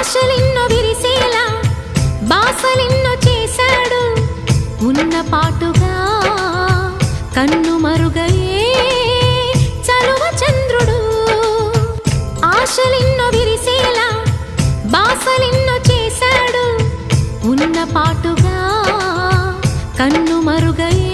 ఆశలెన్నో విరిసేలా బాసలెన్నో చేశాడు ఉన్న పాటుగా కన్ను మరుగయే చలువ చంద్రుడు ఆశలెన్నో విరిసేలా బాసలెన్నో చేశాడు ఉన్న పాటుగా కన్ను మరుగయే